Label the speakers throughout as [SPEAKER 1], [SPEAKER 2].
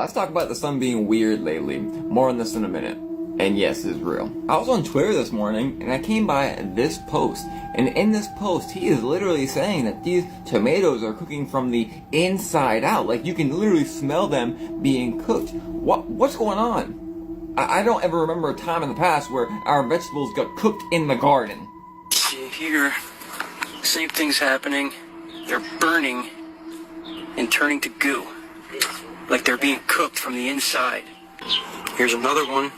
[SPEAKER 1] Let's talk about the sun being weird lately. More on this in a minute. And yes, it's real. I was on Twitter this morning and I came by this post. And in this post, he is literally saying that these tomatoes are cooking from the inside out. Like you can literally smell them being cooked. What's going on? I don't ever remember a time in the past where our vegetables got cooked in the garden.
[SPEAKER 2] See here, same thing's happening. They're burning and turning to goo. Like they're being cooked from the inside. Here's another one.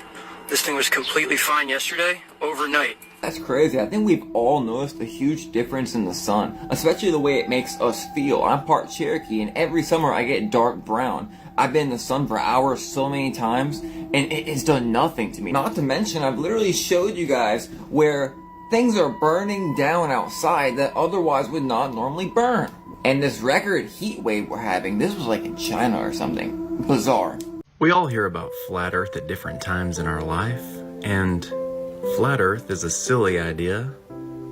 [SPEAKER 2] This thing was completely fine yesterday, overnight.
[SPEAKER 1] That's crazy. I think we've all noticed a huge difference in the sun, especially the way it makes us feel. I'm part Cherokee, and every summer I get dark brown. I've been in the sun for hours so many times, and it has done nothing to me. Not to mention, I've literally showed you guys where things are burning down outside that otherwise would not normally burn. And this record heat wave we're having, this was like in China or something. Bizarre.
[SPEAKER 3] We all hear about flat Earth at different times in our life, and flat Earth is a silly idea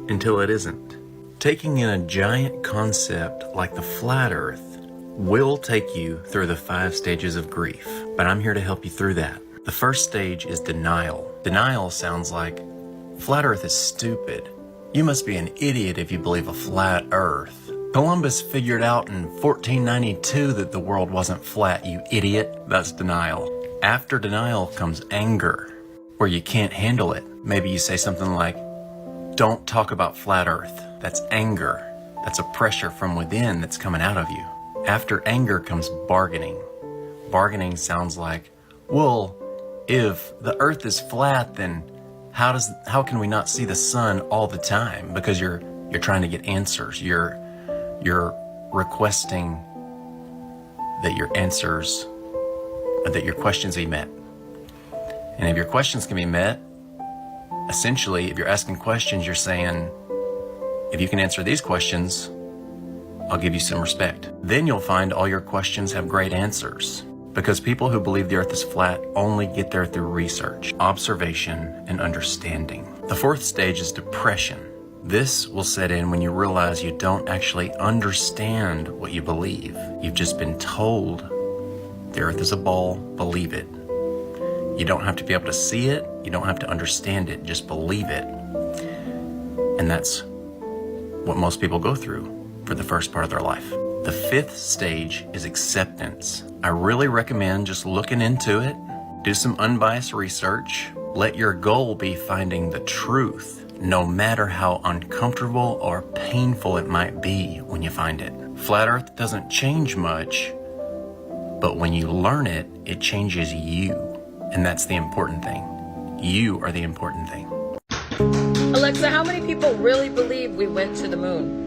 [SPEAKER 3] until it isn't. Taking in a giant concept like the flat Earth will take you through the 5 stages of grief, but I'm here to help you through that. The first stage is denial. Denial sounds like, flat Earth is stupid. You must be an idiot if you believe a flat Earth. Columbus figured out in 1492 that the world wasn't flat, you idiot. That's denial. After denial comes anger, where you can't handle it. Maybe you say something like, don't talk about flat Earth. That's anger. That's a pressure from within that's coming out of you. After anger comes bargaining. Bargaining sounds like, well, if the Earth is flat, then how can we not see the sun all the time? Because you're trying to get answers. You're requesting that your questions be met. And if your questions can be met, essentially, if you're asking questions, you're saying, if you can answer these questions, I'll give you some respect. Then you'll find all your questions have great answers. Because people who believe the Earth is flat only get there through research, observation, and understanding. The 4th stage is depression. This will set in when you realize you don't actually understand what you believe. You've just been told the Earth is a ball, believe it. You don't have to be able to see it, you don't have to understand it, just believe it. And that's what most people go through for the first part of their life. The 5th stage is acceptance. I really recommend just looking into it, do some unbiased research, let your goal be finding the truth, no matter how uncomfortable or painful it might be when you find it. Flat Earth doesn't change much, but when you learn it, it changes you. And that's the important thing. You are the important thing.
[SPEAKER 4] Alexa, how many people really believe we went to the moon?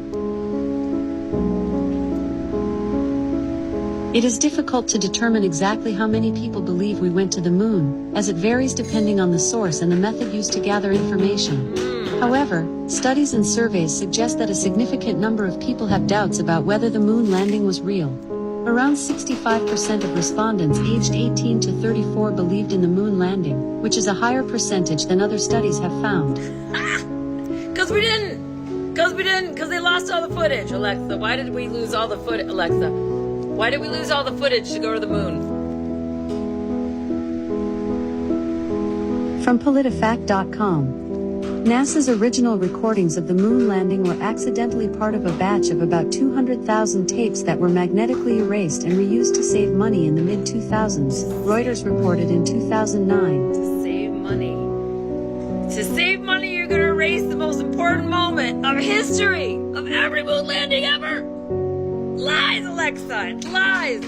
[SPEAKER 5] It is difficult to determine exactly how many people believe we went to the moon, as it varies depending on the source and the method used to gather information. However, studies and surveys suggest that a significant number of people have doubts about whether the moon landing was real. Around 65% of respondents aged 18 to 34 believed in the moon landing, which is a higher percentage than other studies have found.
[SPEAKER 4] Because they lost all the footage, Alexa. Why did we lose all the footage, Alexa? Why did we lose all the footage to go to the moon?
[SPEAKER 5] From PolitiFact.com. NASA's original recordings of the moon landing were accidentally part of a batch of about 200,000 tapes that were magnetically erased and reused to save money in the mid-2000s, Reuters reported in 2009.
[SPEAKER 4] To save money. To save money, you're going to erase the most important moment of history of every moon landing ever. Lies, Alexa. It's lies.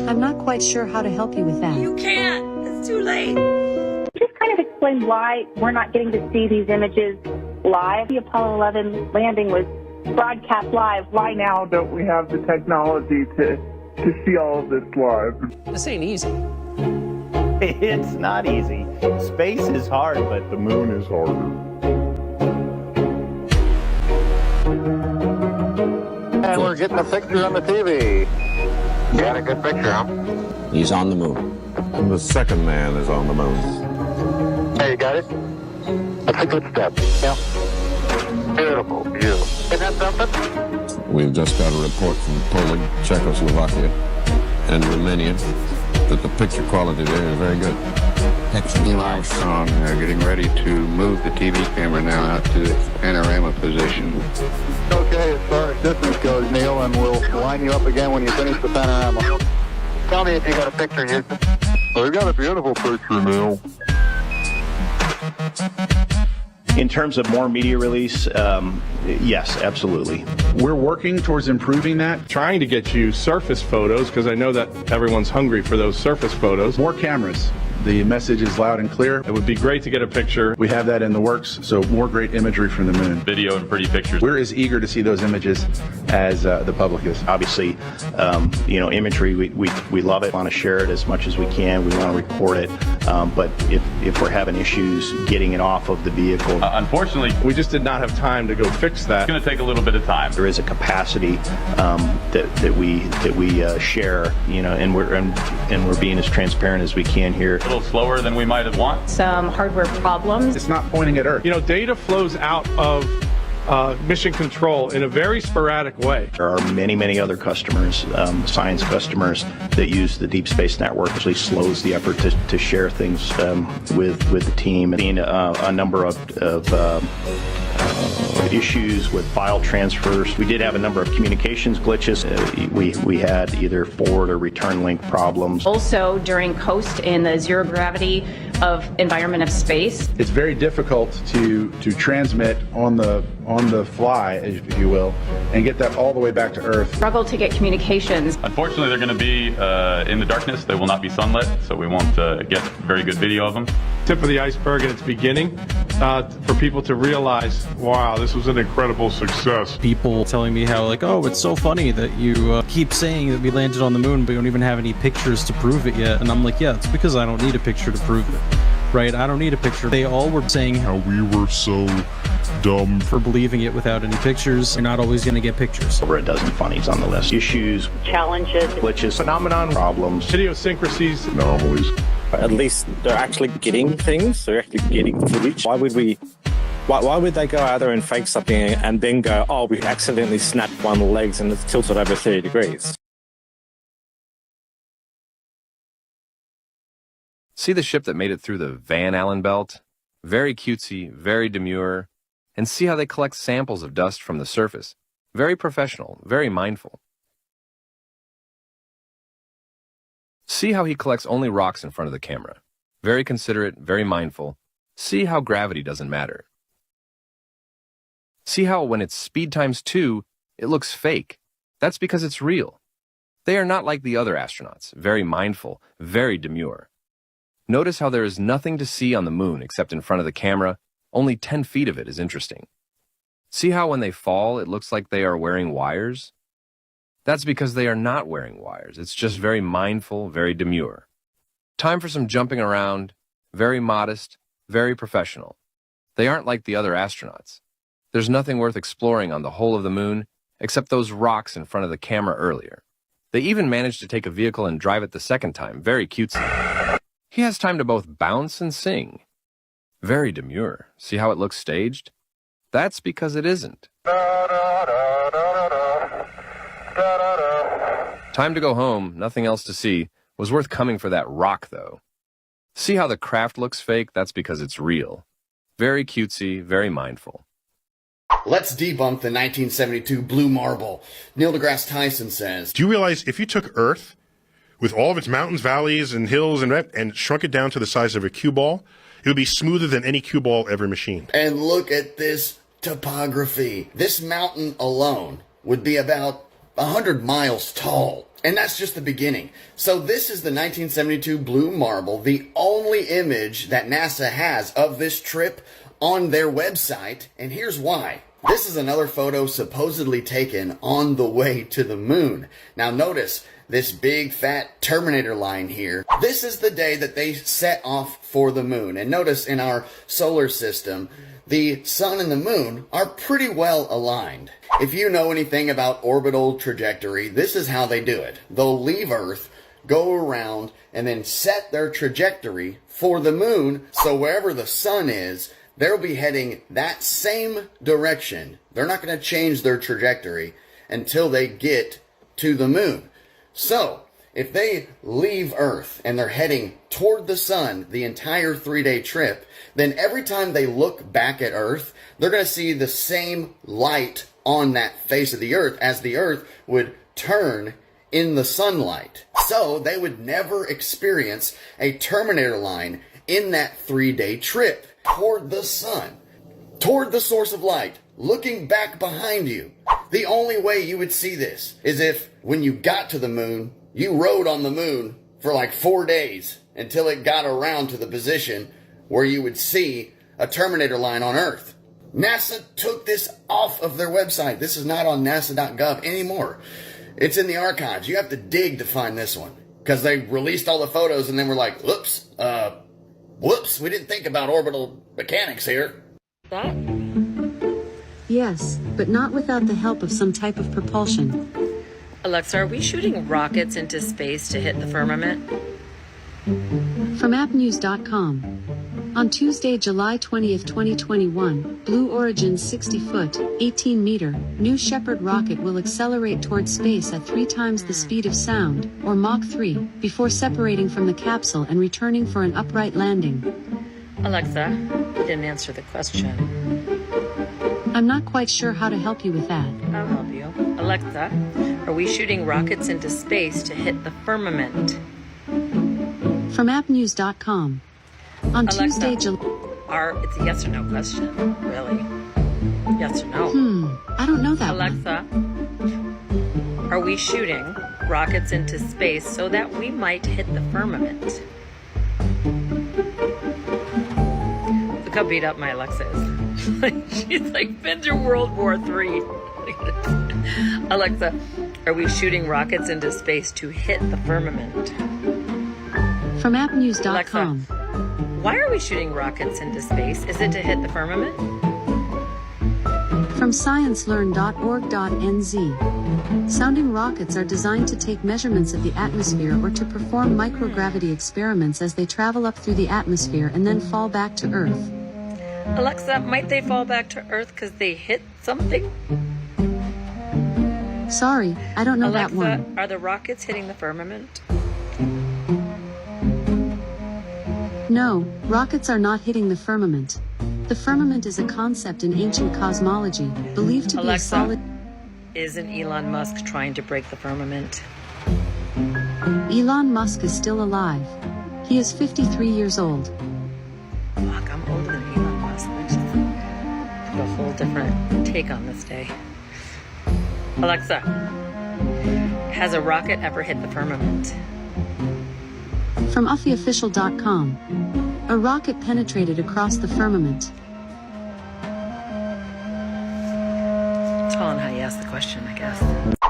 [SPEAKER 5] I'm not quite sure how to help you with that.
[SPEAKER 4] You can't. It's too late.
[SPEAKER 6] Just kind of explain why we're not getting to see these images live. The Apollo 11 landing was broadcast live. Why now
[SPEAKER 7] don't we have the technology to see all of this live?
[SPEAKER 8] This ain't easy.
[SPEAKER 9] It's not easy. Space is hard, but
[SPEAKER 7] the moon is harder.
[SPEAKER 10] And we're getting a picture on the TV. You got a good picture, huh?
[SPEAKER 8] He's on the moon.
[SPEAKER 7] And the second man is on the moon.
[SPEAKER 10] Hey, you got it? That's a good step. Yeah. Beautiful, beautiful. Isn't that something?
[SPEAKER 7] We've just got a report from Poland, Czechoslovakia,
[SPEAKER 8] and Romania, but the picture quality there is very good.
[SPEAKER 10] Neil Armstrong getting ready to move the TV camera now out to its panorama position. Okay, as far as distance goes, Neil, and we'll line you up again when you finish the panorama. Tell me if you got a picture, Houston.
[SPEAKER 8] Oh, you got a beautiful picture, Neil.
[SPEAKER 9] In terms of more media release, yes, absolutely.
[SPEAKER 11] We're working towards improving that, trying to get you surface photos, because I know that everyone's hungry for those surface photos. More cameras. The message is loud and clear. It would be great to get a picture. We have that in the works, so more great imagery from the moon. Video and pretty pictures. We're as eager to see those images as the public is.
[SPEAKER 9] Obviously, imagery, we love it. We want to share it as much as we can. We want to record it. But if we're having issues getting it off of the vehicle,
[SPEAKER 11] Unfortunately, we just did not have time to go fix that. It's going to take a little bit of time.
[SPEAKER 9] there is a capacity that we share, and we're being as transparent as we can here.
[SPEAKER 11] A little slower than we might have wanted.
[SPEAKER 12] Some hardware problems.
[SPEAKER 11] It's not pointing at Earth. Data flows out of mission control in a very sporadic way.
[SPEAKER 9] There are many other customers, science customers, that use the Deep Space Network. Actually slows the effort to share things with the team. Being a number of issues with file transfers. We did have a number of communications glitches. We had either forward or return link problems.
[SPEAKER 12] Also, during coast in the zero gravity of environment of space.
[SPEAKER 11] It's very difficult to transmit on the fly, if you will, and get that all the way back to Earth.
[SPEAKER 12] Struggle to get communications.
[SPEAKER 11] Unfortunately, they're going to be in the darkness. They will not be sunlit, so we won't get very good video of them. Tip of the iceberg at its beginning for people to realize, wow, this was an incredible success.
[SPEAKER 13] People telling me how, oh, it's so funny that you keep saying that we landed on the moon, but you don't even have any pictures to prove it yet. And I'm like, yeah, it's because I don't need a picture to prove it. Right? I don't need a picture. They all were saying how we were so dumb for believing it without any pictures. You're not always going to get pictures.
[SPEAKER 9] Over a dozen funnies on the list. Issues,
[SPEAKER 12] Challenges,
[SPEAKER 9] glitches, phenomenon, problems,
[SPEAKER 11] idiosyncrasies, anomalies.
[SPEAKER 14] At least they're actually getting things. They're actually getting footage. Why would they go out there and fake something and then go, oh, we accidentally snapped one of the legs and it's tilted over 30 degrees?
[SPEAKER 3] See the ship that made it through the Van Allen belt? Very cutesy, very demure. And see how they collect samples of dust from the surface. Very professional, very mindful. See how he collects only rocks in front of the camera. Very considerate, very mindful. See how gravity doesn't matter. See how when it's speed times 2, it looks fake. That's because it's real. They are not like the other astronauts, very mindful, very demure. Notice how there is nothing to see on the moon except in front of the camera. Only 10 feet of it is interesting. See how when they fall, it looks like they are wearing wires? That's because they are not wearing wires. It's just very mindful, very demure. Time for some jumping around, very modest, very professional. They aren't like the other astronauts. There's nothing worth exploring on the whole of the moon except those rocks in front of the camera earlier. They even managed to take a vehicle and drive it the second time, very cutesy. He has time to both bounce and sing. Very demure. See how it looks staged? That's because it isn't. Time to go home, nothing else to see. Was worth coming for that rock, though. See how the craft looks fake? That's because it's real. Very cutesy, very mindful.
[SPEAKER 15] Let's debunk the 1972 blue marble. Neil deGrasse Tyson says,
[SPEAKER 16] do you realize if you took Earth with all of its mountains, valleys, and hills and shrunk it down to the size of a cue ball, it would be smoother than any cue ball ever machined.
[SPEAKER 15] And look at this topography. This mountain alone would be about 100 miles tall. And that's just the beginning. So this is the 1972 blue marble, the only image that NASA has of this trip on their website. And here's why. This is another photo supposedly taken on the way to the moon. Now notice this big fat Terminator line here. This is the day that they set off for the moon. And notice in our solar system, the sun and the moon are pretty well aligned. If you know anything about orbital trajectory, this is how they do it. They'll leave Earth, go around, and then set their trajectory for the moon, so wherever the sun is, they'll be heading that same direction. They're not going to change their trajectory until they get to the moon. So, if they leave Earth and they're heading toward the sun the entire 3-day trip, then every time they look back at Earth, they're going to see the same light on that face of the Earth as the Earth would turn in the sunlight. So they would never experience a Terminator line in that 3-day trip toward the sun, toward the source of light, looking back behind you. The only way you would see this is if, when you got to the moon, you rode on the moon for like 4 days until it got around to the position where you would see a Terminator line on Earth. NASA took this off of their website. This is not on nasa.gov anymore. It's in the archives. You have to dig to find this one because they released all the photos and then were like, whoops, we didn't think about orbital mechanics here.
[SPEAKER 4] That?
[SPEAKER 5] Yes, but not without the help of some type of propulsion.
[SPEAKER 4] Alexa, are we shooting rockets into space to hit the firmament?
[SPEAKER 5] From appnews.com. On Tuesday, July 20th, 2021, Blue Origin's 60-foot, 18-meter, New Shepard rocket will accelerate towards space at 3 times the speed of sound, or Mach 3, before separating from the capsule and returning for an upright landing.
[SPEAKER 4] Alexa, you didn't answer the question.
[SPEAKER 5] I'm not quite sure how to help you with that.
[SPEAKER 4] I'll help you. Alexa, are we shooting rockets into space to hit the firmament?
[SPEAKER 5] From appnews.com. On
[SPEAKER 4] Alexa,
[SPEAKER 5] Tuesday,
[SPEAKER 4] it's a yes or no question, really. Yes or no?
[SPEAKER 5] I don't know that
[SPEAKER 4] Alexa, are we shooting rockets into space so that we might hit the firmament? Look how beat up my Alexa is. She's like, been through World War III. Alexa, are we shooting rockets into space to hit the firmament?
[SPEAKER 5] From appnews.com.
[SPEAKER 4] Alexa, why are we shooting rockets into space? Is it to hit the firmament?
[SPEAKER 5] From sciencelearn.org.nz. Sounding rockets are designed to take measurements of the atmosphere or to perform microgravity experiments as they travel up through the atmosphere and then fall back to Earth.
[SPEAKER 4] Alexa, might they fall back to Earth because they hit something?
[SPEAKER 5] Sorry, I don't know
[SPEAKER 4] Alexa,
[SPEAKER 5] that one.
[SPEAKER 4] Are the rockets hitting the firmament?
[SPEAKER 5] No, rockets are not hitting the firmament. The firmament is a concept in ancient cosmology, believed to be a
[SPEAKER 4] Alexa,
[SPEAKER 5] solid...
[SPEAKER 4] Isn't Elon Musk trying to break the firmament?
[SPEAKER 5] Elon Musk is still alive. He is 53 years old.
[SPEAKER 4] Fuck, I'm older than Elon Musk. I just put a whole different take on this day. Alexa, has a rocket ever hit the firmament?
[SPEAKER 5] From UffyOfficial.com. A rocket penetrated across the firmament.
[SPEAKER 4] It's all on how you ask the question, I guess.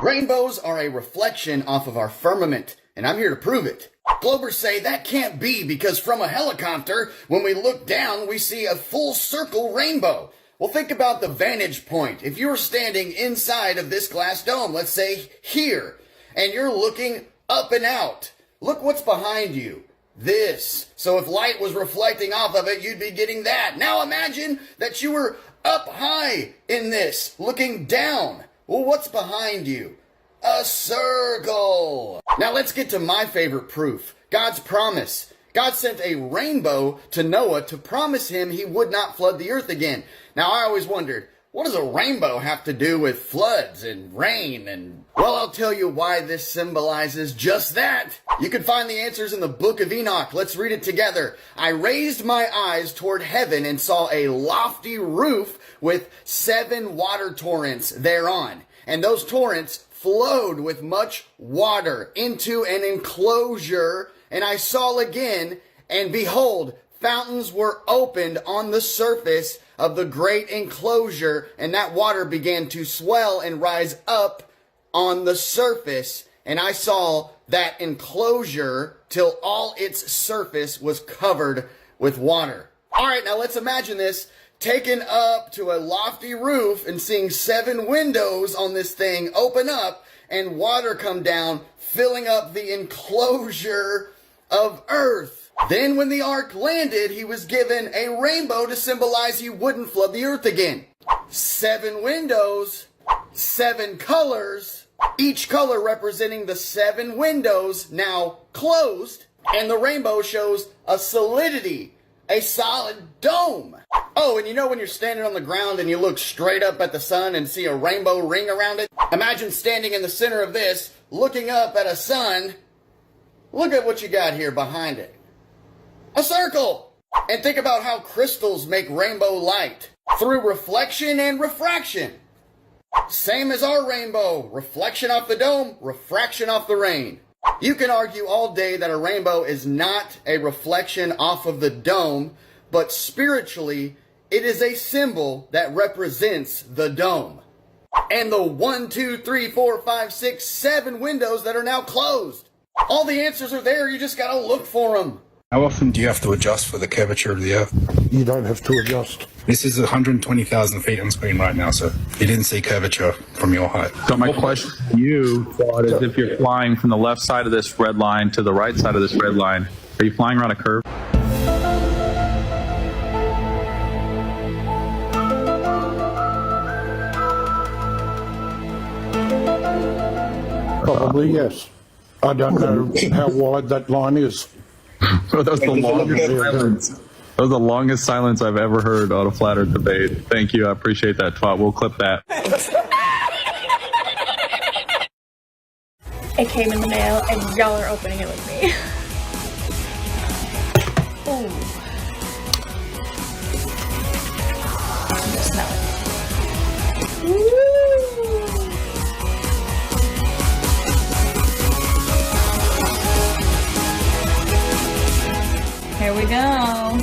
[SPEAKER 15] Rainbows are a reflection off of our firmament, and I'm here to prove it. Globers say that can't be because from a helicopter, when we look down, we see a full circle rainbow. Well, think about the vantage point. If you're standing inside of this glass dome, let's say here, and you're looking up and out, look what's behind you. This. So if light was reflecting off of it, you'd be getting that. Now imagine that you were up high in this, looking down. Well, what's behind you? A circle. Now let's get to my favorite proof. God's promise. God sent a rainbow to Noah to promise him he would not flood the earth again. Now I always wondered, what does a rainbow have to do with floods and rain and... Well, I'll tell you why this symbolizes just that. You can find the answers in the book of Enoch. Let's read it together. I raised my eyes toward heaven and saw a lofty roof with 7 water torrents thereon. And those torrents flowed with much water into an enclosure. And I saw again, and behold, fountains were opened on the surface of the great enclosure, and that water began to swell and rise up on the surface. And I saw that enclosure till all its surface was covered with water. All right, now let's imagine this taken up to a lofty roof and seeing 7 windows on this thing open up and water come down, filling up the enclosure of earth. Then when the ark landed, he was given a rainbow to symbolize he wouldn't flood the earth again. 7 windows, 7 colors, Each color representing the 7 windows now closed, and the rainbow shows a solidity, a solid dome. Oh, and you know when you're standing on the ground and you look straight up at the sun and see a rainbow ring around it? Imagine standing in the center of this, looking up at a sun. Look at what you got here behind it. A circle! And think about how crystals make rainbow light through reflection and refraction. Same as our rainbow. Reflection off the dome, refraction off the rain. You can argue all day that a rainbow is not a reflection off of the dome, but spiritually, it is a symbol that represents the dome. And the 1, 2, 3, 4, 5, 6, 7 windows that are now closed. All the answers are there, you just gotta look for them.
[SPEAKER 17] How often do you have to adjust for the curvature of the Earth?
[SPEAKER 18] You don't have to adjust.
[SPEAKER 17] This is 120,000 feet on screen right now, so you didn't see curvature from your height.
[SPEAKER 19] So my question to you is, if you're flying from the left side of this red line to the right side of this red line, are you flying around a curve?
[SPEAKER 18] Probably, yes. I don't know how wide that line is.
[SPEAKER 19] That was the longest silence. That was the longest silence I've ever heard on a flat Earth debate. Thank you. I appreciate that, Twat. We'll clip that.
[SPEAKER 20] It came in the mail and y'all are opening it with me. Ooh. Smell it. Woo! Here we go.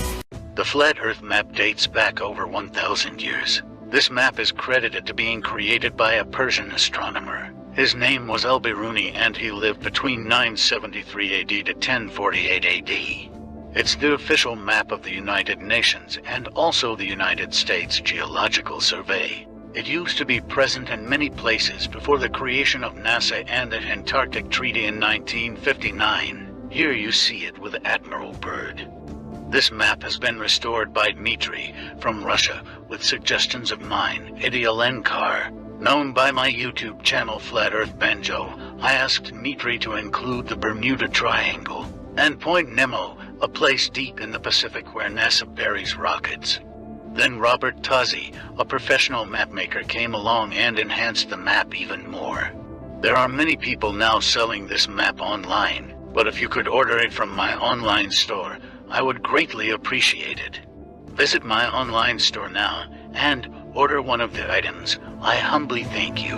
[SPEAKER 21] The Flat Earth map dates back over 1,000 years. This map is credited to being created by a Persian astronomer. His name was Al-Biruni, and he lived between 973 AD to 1048 AD. It's the official map of the United Nations and also the United States Geological Survey. It used to be present in many places before the creation of NASA and the Antarctic Treaty in 1959. Here you see it with Admiral Byrd. This map has been restored by Dmitry from Russia with suggestions of mine, Eddie Alenkar. Known by my YouTube channel Flat Earth Banjo, I asked Dmitry to include the Bermuda Triangle and Point Nemo, a place deep in the Pacific where NASA buries rockets. Then Robert Tozzi, a professional mapmaker, came along and enhanced the map even more. There are many people now selling this map online, but if you could order it from my online store, I would greatly appreciate it. Visit my online store now and order one of the items. I humbly thank you.